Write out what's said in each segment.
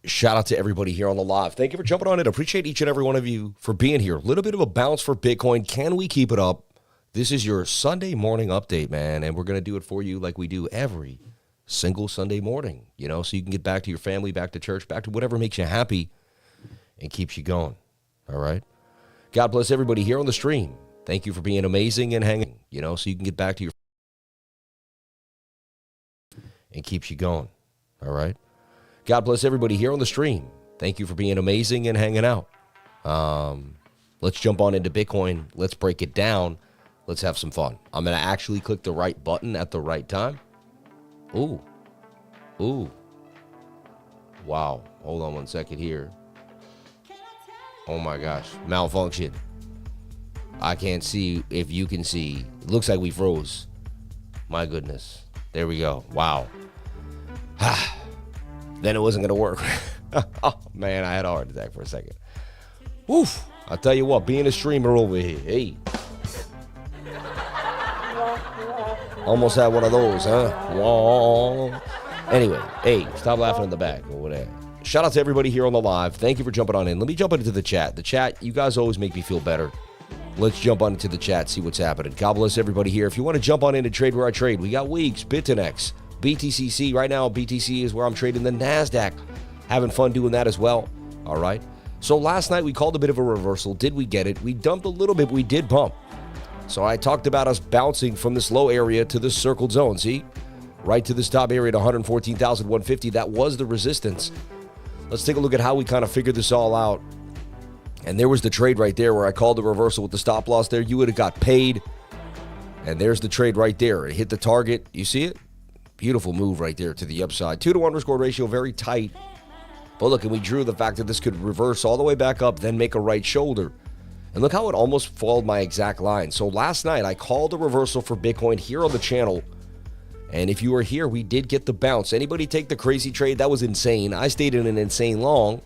Shout out to everybody here on the live. Thank you for jumping on it. Appreciate each and every one of you for being here. A little bit of a bounce for Bitcoin. Can we keep it up? This is your Sunday morning update, man, and we're going to do it for you like we do every single Sunday morning, so you can get back to your family, back to church, back to whatever makes you happy and keeps you going, all right? God bless everybody here on the stream. Thank you for being amazing and hanging, so you can get back to your and keeps you going, all right? God bless everybody here on the stream. Thank you for being amazing and hanging out. Let's jump on into Bitcoin. Let's break it down. Let's have some fun. I'm going to actually click the right button at the right time. Ooh. Wow. Hold on one second here. Oh my gosh. Malfunction. I can't see if you can see. It looks like we froze. My goodness. There we go. Wow. Then it wasn't going to work. Oh, man, I had a heart attack for a second. Oof. I'll tell you what, being a streamer over here, hey. Almost had one of those, huh? Whoa. Anyway, hey, stop laughing in the back or whatever. Shout out to everybody here on the live. Thank you for jumping on in. Let me jump into the chat. The chat, you guys always make me feel better. Let's jump on into the chat, see what's happening. God bless everybody here. If you want to jump on in and trade where I trade, we got Weeks, BitNEX, BTCC. Right now, BTC is where I'm trading the NASDAQ. Having fun doing that as well. All right. So last night we called a bit of a reversal. Did we get it? We dumped a little bit. We did pump. So I talked about us bouncing from this low area to this circled zone. See? Right to this top area at 114,150. That was the resistance. Let's take a look at how we kind of figured this all out. And there was the trade right there where I called the reversal with the stop loss there. You would have got paid. And there's the trade right there. It hit the target. You see it? Beautiful move right there to the upside. 2-to-1 risk reward ratio, very tight. But look, and we drew the fact that this could reverse all the way back up, then make a right shoulder. And look how it almost followed my exact line. So last night, I called a reversal for Bitcoin here on the channel. And if you were here, we did get the bounce. Anybody take the crazy trade? That was insane. I stayed in an insane long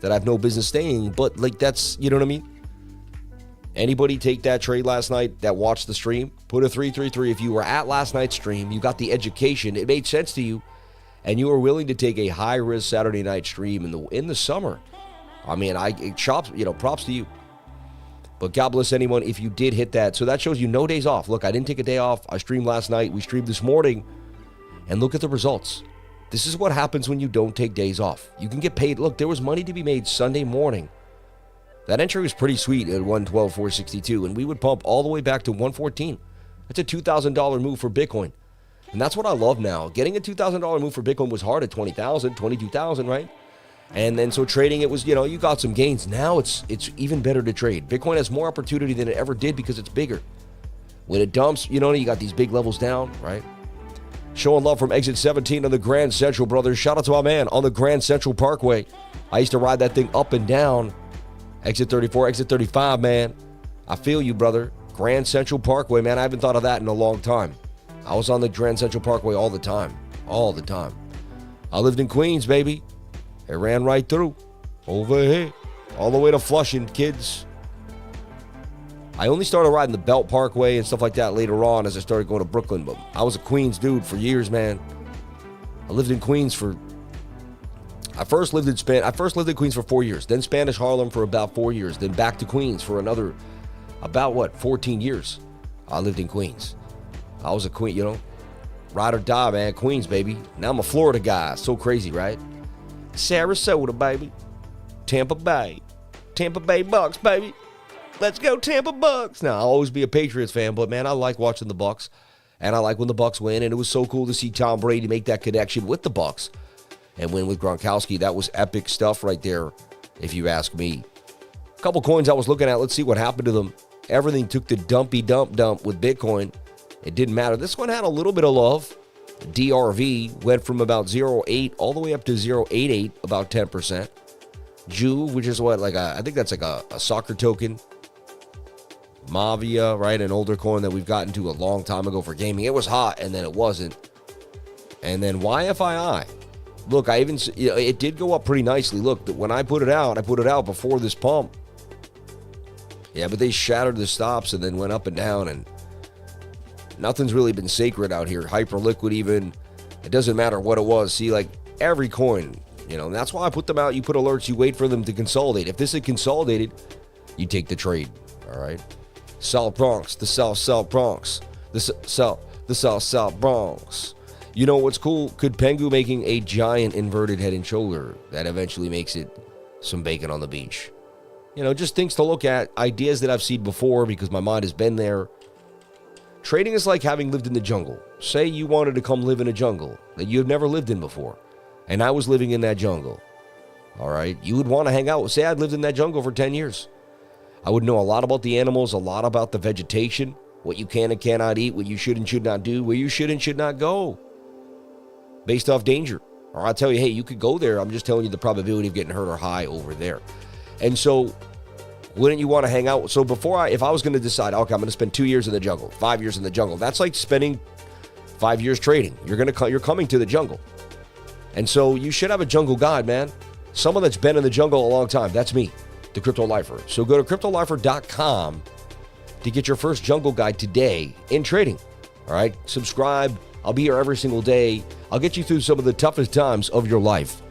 that I have no business staying. But like that's, you know what I mean? Anybody take that trade last night that watched the stream? Put a 333. If you were at last night's stream, you got the education. It made sense to you. And you were willing to take a high-risk Saturday night stream in the summer. I mean, props to you. But God bless anyone if you did hit that. So that shows you no days off. Look, I didn't take a day off. I streamed last night. We streamed this morning. And look at the results. This is what happens when you don't take days off. You can get paid. Look, there was money to be made Sunday morning. That entry was pretty sweet at 112,462. And we would pump all the way back to 114. That's a $2,000 move for Bitcoin. And that's what I love now. Getting a $2,000 move for Bitcoin was hard at 20,000, 22,000, right? And then so trading it was, you got some gains. Now it's even better to trade. Bitcoin has more opportunity than it ever did because it's bigger. When it dumps, you got these big levels down, right? Showing love from exit 17 on the Grand Central, brothers. Shout out to my man on the Grand Central Parkway. I used to ride that thing up and down. Exit 34, exit 35, man. I feel you, brother. Grand Central Parkway, man. I haven't thought of that in a long time. I was on the Grand Central Parkway all the time. All the time. I lived in Queens, baby. It ran right through. Over here. All the way to Flushing, kids. I only started riding the Belt Parkway and stuff like that later on as I started going to Brooklyn. But I was a Queens dude for years, man. I lived in Queens I first lived in Queens for 4 years. Then Spanish Harlem for about 4 years. Then back to Queens for another, 14 years. I lived in Queens. I was a queen, ride or die, man. Queens, baby. Now I'm a Florida guy. So crazy, right? Sarasota, baby. Tampa Bay. Tampa Bay Bucks, baby. Let's go Tampa Bucks. Now, I'll always be a Patriots fan, but, man, I like watching the Bucks. And I like when the Bucks win. And it was so cool to see Tom Brady make that connection with the Bucks and win with Gronkowski. That was epic stuff right there, if you ask me. A couple coins I was looking at. Let's see what happened to them. Everything took the dumpy dump with Bitcoin. It didn't matter. This one had a little bit of love. DRV went from about 0.8 all the way up to 0.88, about 10%. Juve, which is what, I think that's like a soccer token. MAVIA, right? An older coin that we've gotten to a long time ago for gaming. It was hot, and then it wasn't. And then YFII. Look, it did go up pretty nicely. Look, when I put it out before this pump. Yeah, but they shattered the stops and then went up and down, and nothing's really been sacred out here. Hyperliquid even. It doesn't matter what it was. See, every coin, And that's why I put them out. You put alerts, you wait for them to consolidate. If this is consolidated, you take the trade, all right? South Bronx, the South Bronx, the South Bronx. You know what's cool? Could Pengu making a giant inverted head and shoulder that eventually makes it some bacon on the beach? Just things to look at, ideas that I've seen before because my mind has been there. Trading is like having lived in the jungle. Say you wanted to come live in a jungle that you have never lived in before, and I was living in that jungle, all right? You would want to hang out. Say I'd lived in that jungle for 10 years. I would know a lot about the animals, a lot about the vegetation, what you can and cannot eat, what you should and should not do, where you should and should not go, based off danger. Or I'll tell you, hey, you could go there. I'm just telling you the probability of getting hurt are high over there. And so wouldn't you want to hang out? So if I was going to decide, okay, I'm going to spend 2 years in the jungle, 5 years in the jungle, that's like spending 5 years trading. You're coming to the jungle. And so you should have a jungle guide, man. Someone that's been in the jungle a long time. That's me, the Crypto Lifer. So go to cryptolifer.com to get your first jungle guide today in trading. All right, subscribe. I'll be here every single day. I'll get you through some of the toughest times of your life.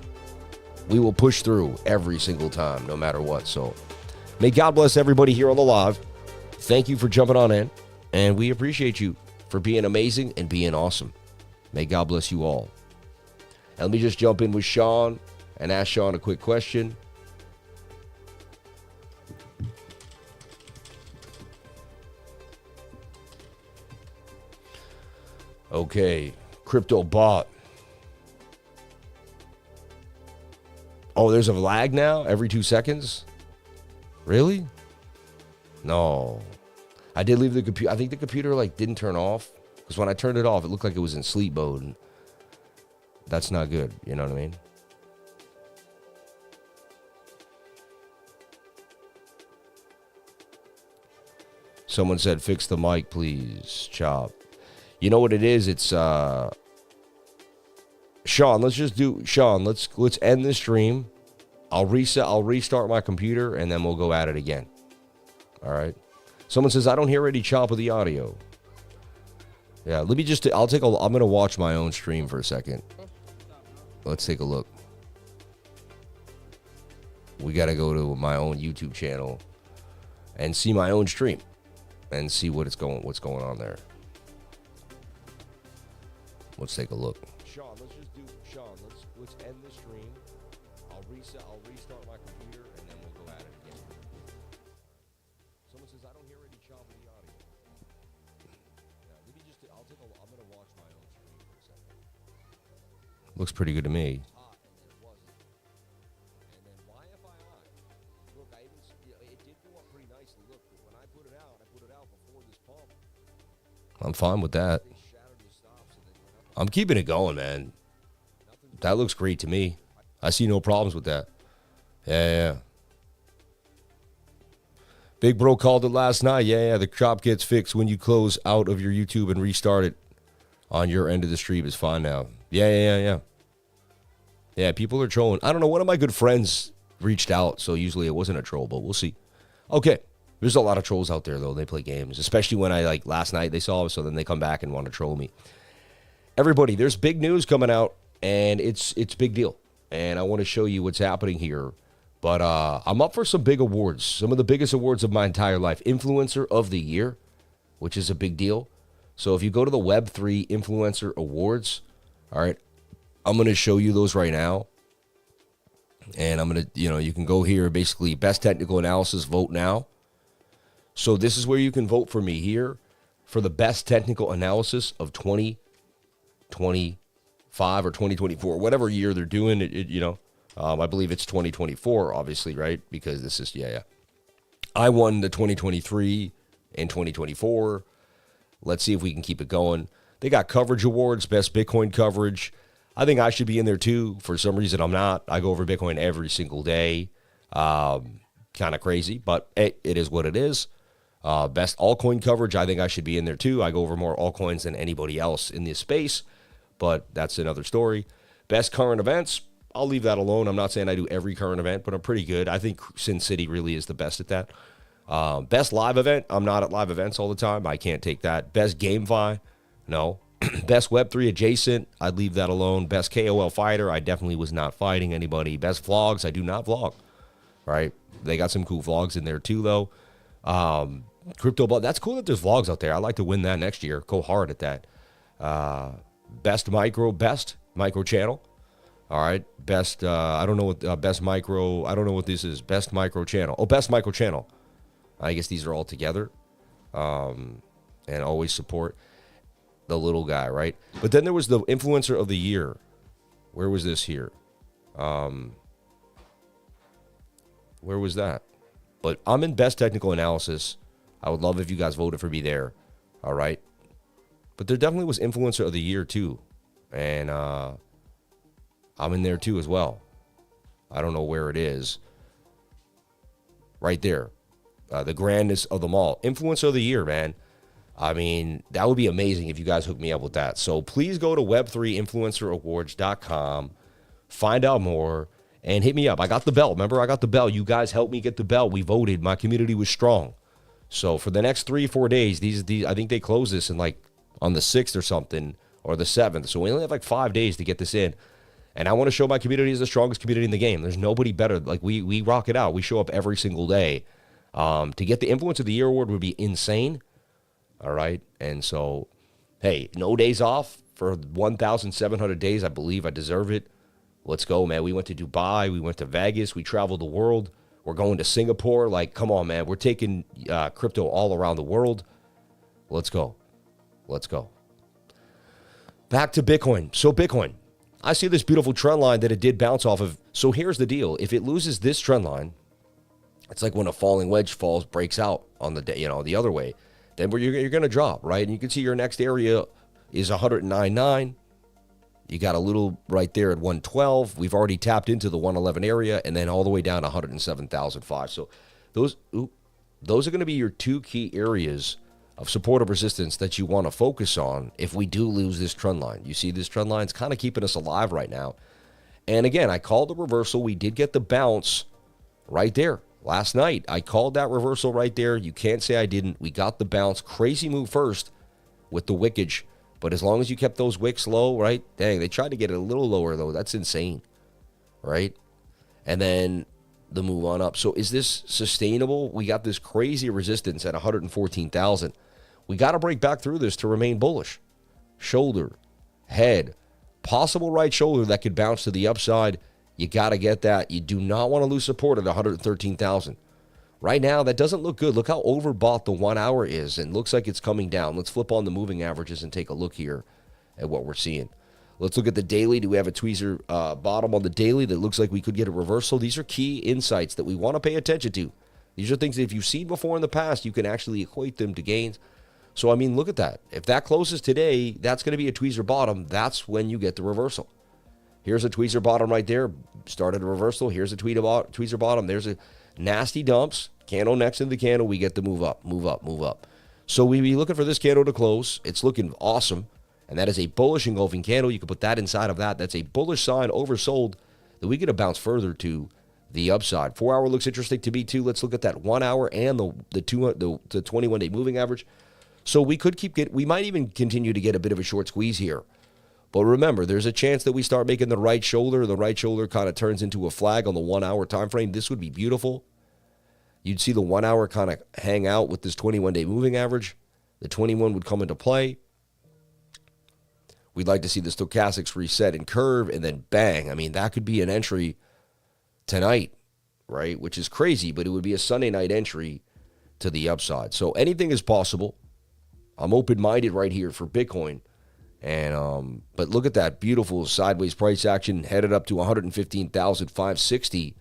We will push through every single time, no matter what. So may God bless everybody here on the live. Thank you for jumping on in, and we appreciate you for being amazing and being awesome. May God bless you all. And let me just jump in with Sean and ask Sean a quick question. Okay, crypto bot. Oh, there's a lag now every 2 seconds? Really? No. I did leave the computer. I think the computer didn't turn off, because when I turned it off, it looked like it was in sleep mode. And that's not good. You know what I mean? Someone said, fix the mic, please. Chop. You know what it is? It's Sean, let's end the stream. I'll restart my computer, and then we'll go at it again. All right. Someone says, I don't hear any chop of the audio. Yeah, I'm going to watch my own stream for a second. Let's take a look. We got to go to my own YouTube channel and see my own stream and see what's going on there. Let's take a look. Sean, let's end the stream. I'll restart my computer, and then we'll go at it again. Someone says, I don't hear any chop of the audio. Yeah, I'm going to watch my own stream for a second. Looks pretty good to me. Hot, and then it wasn't. And then YFII. Look, it did go up pretty nicely. Look, when I put it out before this pump. I'm fine with that. I'm keeping it going, man. That looks great to me. I see no problems with that. Yeah. Big Bro called it last night. Yeah. The chop gets fixed when you close out of your YouTube and restart it on your end of the stream. Is fine now. Yeah. Yeah, people are trolling. I don't know. One of my good friends reached out, so usually it wasn't a troll, but we'll see. Okay. There's a lot of trolls out there, though. They play games, especially when last night they saw it, so then they come back and want to troll me. Everybody, there's big news coming out, and it's big deal. And I want to show you what's happening here. But I'm up for some big awards, some of the biggest awards of my entire life. Influencer of the Year, which is a big deal. So if you go to the Web3 Influencer Awards, all right, I'm going to show you those right now. And I'm going to, you can go here, basically, best technical analysis, vote now. So this is where you can vote for me here for the best technical analysis of 2025 or 2024, whatever year they're doing it, I believe it's 2024, obviously, right? Because this is, I won the 2023 and 2024. Let's see if we can keep it going. They got coverage awards, best Bitcoin coverage. I think I should be in there too. For some reason, I'm not. I go over Bitcoin every single day. Kind of crazy, but it is what it is. Best altcoin coverage, I think I should be in there too. I go over more altcoins than anybody else in this space, but that's another story. Best current events, I'll leave that alone. I'm not saying I do every current event, but I'm pretty good. I think Sin City really is the best at that. Best live event, I'm not at live events all the time. I can't take that. Best GameFi, no. Best Web3 adjacent, I'd leave that alone. Best KOL fighter, I definitely was not fighting anybody. Best vlogs, I do not vlog, right? They got some cool vlogs in there too, though. Crypto, that's cool that there's vlogs out there. I'd like to win that next year. Go hard at that. Best micro channel. All right. Best, I don't know what best micro, I don't know what this is. Best micro channel. Oh, best micro channel. I guess these are all together. And always support the little guy, right? But then there was the influencer of the year. Where was this here? Where was that? But I'm in best technical analysis. I would love if you guys voted for me there. All right. But there definitely was influencer of the year too. And I'm in there too as well. I don't know where it is. Right there. The grandness of them all. Influencer of the year, man. I mean, that would be amazing if you guys hook me up with that. So please go to web3influencerawards.com, find out more, and hit me up. I got the bell. Remember, I got the bell. You guys helped me get the bell. We voted. My community was strong. So for the next 3-4 days, these I think they close this in like on the 6th or something, or the 7th. So we only have like 5 days to get this in. And I want to show my community is the strongest community in the game. There's nobody better. Like we rock it out. We show up every single day. To get the Influence of the Year award would be insane. All right. And so, hey, no days off for 1,700 days. I believe I deserve it. Let's go, man. We went to Dubai. We went to Vegas. We traveled the world. We're going to Singapore. Like, come on, man. We're taking crypto all around the world. Let's go. Let's go. Back to Bitcoin. So Bitcoin, I see this beautiful trend line that it did bounce off of. So here's the deal. If it loses this trend line, it's like when a falling wedge breaks out on the day, the other way. Then you're going to drop, right? And you can see your next area is 109.9. You got a little right there at 112. We've already tapped into the 111 area, and then all the way down to 107,005. So those are going to be your two key areas of support or resistance that you want to focus on if we do lose this trend line. You see this trend line? It's kind of keeping us alive right now. And again, I called the reversal. We did get the bounce right there. Last night, I called that reversal right there. You can't say I didn't. We got the bounce. Crazy move first with the wickage. But as long as you kept those wicks low, right? Dang, they tried to get it a little lower, though. That's insane, right? And then the move on up. So is this sustainable? We got this crazy resistance at 114,000. We got to break back through this to remain bullish. Shoulder, head, possible right shoulder that could bounce to the upside. You got to get that. You do not want to lose support at 113,000. Right now, that doesn't look good. Look how overbought the 1 hour is, and looks like it's coming down. Let's flip on the moving averages and take a look here at what we're seeing. Let's look at the daily. Do we have a tweezer bottom on the daily that looks like we could get a reversal? These are key insights that we want to pay attention to. These are things that if you've seen before in the past, you can actually equate them to gains. So, I mean, look at that. If that closes today, that's going to be a tweezer bottom. That's when you get the reversal. Here's a tweezer bottom right there. Started a reversal. Here's a tweezer bottom. There's a nasty dumps. Candle next to the candle. We get the move up, move up, move up. So we be looking for this candle to close. It's looking awesome. And that is a bullish engulfing candle. You can put that inside of that. That's a bullish sign oversold that we get to bounce further to the upside. 4 hour looks interesting to me too. Let's look at that 1 hour and the 21-day moving average. So we might even continue to get a bit of a short squeeze here. But remember, there's a chance that we start making the right shoulder. The right shoulder kind of turns into a flag on the 1 hour time frame. This would be beautiful. You'd see the 1 hour kind of hang out with this 21-day moving average. The 21 would come into play. We'd like to see the stochastics reset and curve, and then bang. I mean, that could be an entry tonight, right? Which is crazy, but it would be a Sunday night entry to the upside. So anything is possible. I'm open-minded right here for Bitcoin. And but look at that beautiful sideways price action headed up to 115,560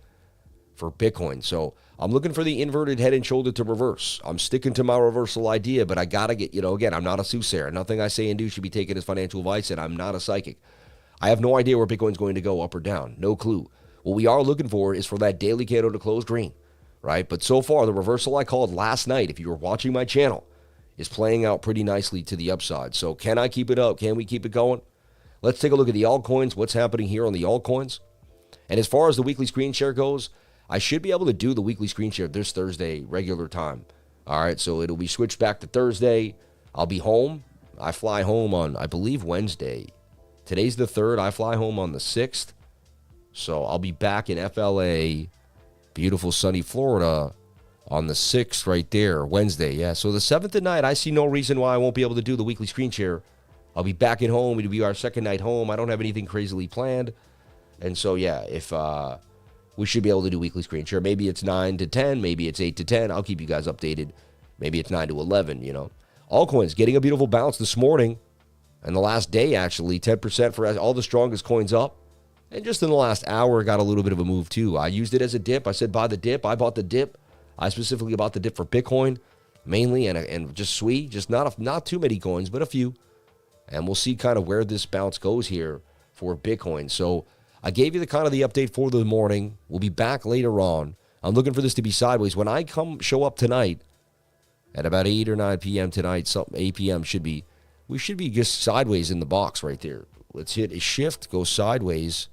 for Bitcoin. So I'm looking for the inverted head and shoulder to reverse. I'm sticking to my reversal idea, but I got to get, again, I'm not a soothsayer. Nothing I say and do should be taken as financial advice, and I'm not a psychic. I have no idea where Bitcoin's going to go, up or down. No clue. What we are looking for is for that daily candle to close green, right? But so far, the reversal I called last night, if you were watching my channel, is playing out pretty nicely to the upside. So can I keep it up? Can we keep it going? Let's take a look at the altcoins, what's happening here on the altcoins. And as far as the weekly screen share goes, I should be able to do the weekly screen share this Thursday, regular time. All right, so it'll be switched back to Thursday. I'll be home. I fly home on, I believe, Wednesday. Today's the 3rd. I fly home on the 6th. So I'll be back in FLA, beautiful sunny Florida, on the 6th right there, Wednesday. Yeah, so the 7th at night, I see no reason why I won't be able to do the weekly screen share. I'll be back at home. It'll be our second night home. I don't have anything crazily planned. And so, yeah, if we should be able to do weekly screen share. Maybe it's 9 to 10. Maybe it's 8 to 10. I'll keep you guys updated. Maybe it's 9 to 11, you know. Altcoins getting a beautiful bounce this morning. And the last day, actually, 10% for all the strongest coins up. And just in the last hour, got a little bit of a move, too. I used it as a dip. I said buy the dip. I bought the dip. I specifically bought the dip for Bitcoin, mainly, and just SWI. Just not too many coins, but a few. And we'll see kind of where this bounce goes here for Bitcoin. So I gave you the kind of the update for the morning. We'll be back later on. I'm looking for this to be sideways. When I show up tonight at about 8 or 9 p.m. tonight, 8 p.m. we should be just sideways in the box right there. Let's hit a shift, go sideways.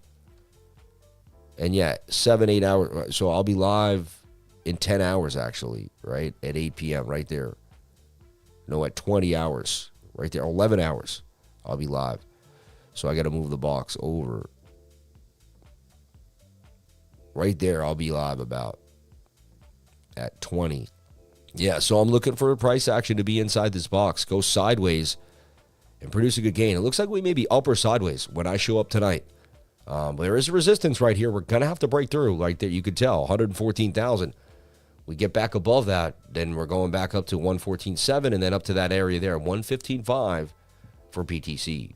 And yeah, 7, 8 hours. So I'll be live in 10 hours, actually, right? At 8 p.m. right there. No, at 20 hours right there. 11 hours I'll be live. So I got to move the box over. Right there, I'll be live about at 20. Yeah, so I'm looking for a price action to be inside this box. Go sideways and produce a good gain. It looks like we may be up or sideways when I show up tonight. But there is a resistance right here. We're going to have to break through right there. You could tell, 114,000. We get back above that, then we're going back up to 114.7 and then up to that area there, 115.5 for BTC.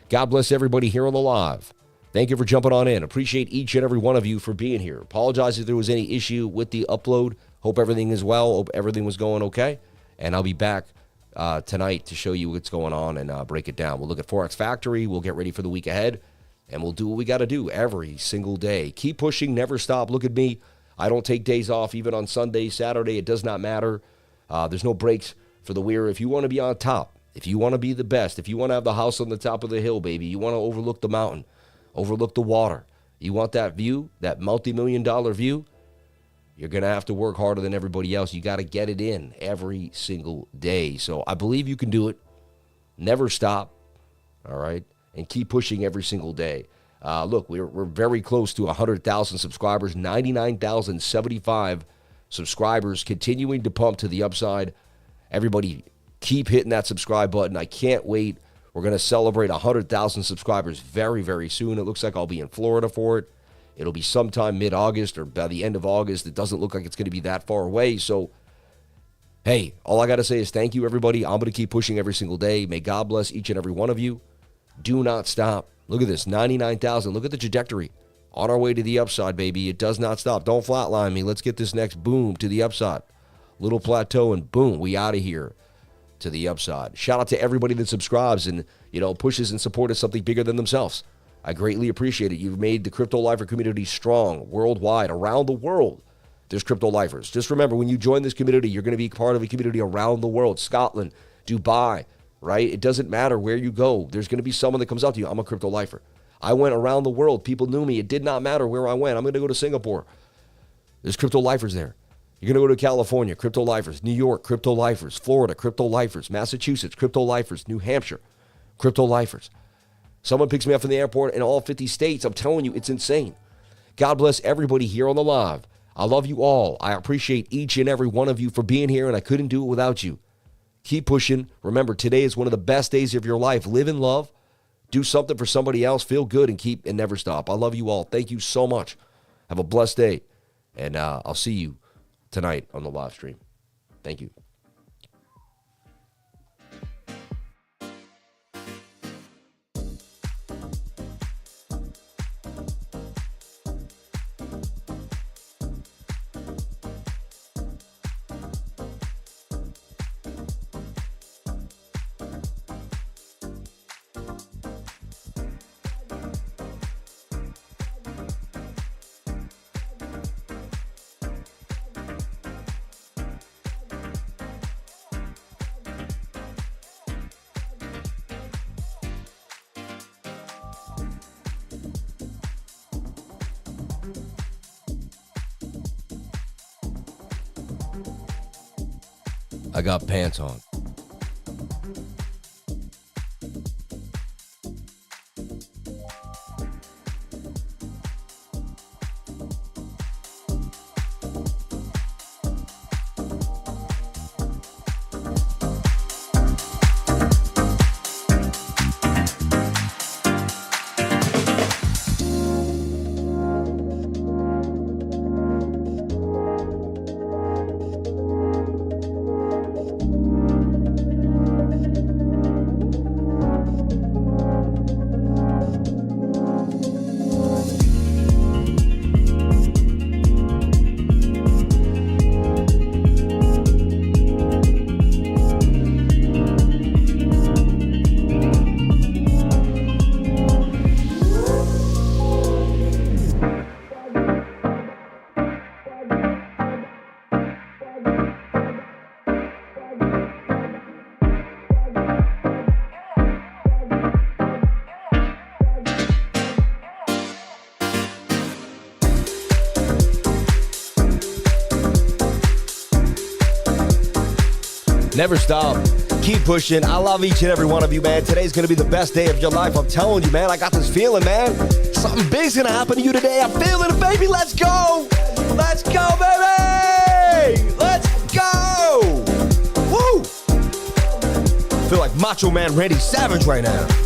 God bless everybody here on the live. Thank you for jumping on in. Appreciate each and every one of you for being here. Apologize if there was any issue with the upload. Hope everything is well. Hope everything was going okay. And I'll be back tonight to show you what's going on and break it down. We'll look at Forex Factory. We'll get ready for the week ahead. And we'll do what we got to do every single day. Keep pushing, never stop. Look at me. I don't take days off, even on Sunday, Saturday. It does not matter. There's no breaks for the weary. If you want to be on top, if you want to be the best, if you want to have the house on the top of the hill, baby, you want to overlook the mountain, overlook the water, you want that view, that multi-million-dollar view, you're going to have to work harder than everybody else. You got to get it in every single day. So I believe you can do it. Never stop, all right? And keep pushing every single day. Look, we're very close to 100,000 subscribers, 99,075 subscribers, continuing to pump to the upside. Everybody keep hitting that subscribe button. I can't wait. We're going to celebrate 100,000 subscribers very, very soon. It looks like I'll be in Florida for it. It'll be sometime mid-August or by the end of August. It doesn't look like it's going to be that far away. So, hey, all I got to say is thank you, everybody. I'm going to keep pushing every single day. May God bless each and every one of you. Do not stop. Look at this, 99,000. Look at the trajectory. On our way to the upside, baby. It does not stop. Don't flatline me. Let's get this next boom to the upside. Little plateau and boom, we out of here to the upside. Shout out to everybody that subscribes and, pushes and supports something bigger than themselves. I greatly appreciate it. You've made the Crypto Lifer community strong worldwide, around the world. There's Crypto Lifers. Just remember, when you join this community, you're going to be part of a community around the world. Scotland, Dubai, right? It doesn't matter where you go. There's going to be someone that comes up to you. I'm a Crypto Lifer. I went around the world. People knew me. It did not matter where I went. I'm going to go to Singapore. There's Crypto Lifers there. You're going to go to California, Crypto Lifers. New York, Crypto Lifers. Florida, Crypto Lifers. Massachusetts, Crypto Lifers. New Hampshire, Crypto Lifers. Someone picks me up from the airport in all 50 states. I'm telling you, it's insane. God bless everybody here on the live. I love you all. I appreciate each and every one of you for being here, and I couldn't do it without you. Keep pushing. Remember, today is one of the best days of your life. Live in love. Do something for somebody else. Feel good and never stop. I love you all. Thank you so much. Have a blessed day. And I'll see you tonight on the live stream. Thank you. I got pants on. Never stop. Keep pushing. I love each and every one of you, man. Today's going to be the best day of your life. I'm telling you, man. I got this feeling, man. Something big's going to happen to you today. I'm feeling it, baby. Let's go. Let's go, baby. Let's go. Woo. I feel like Macho Man Randy Savage right now.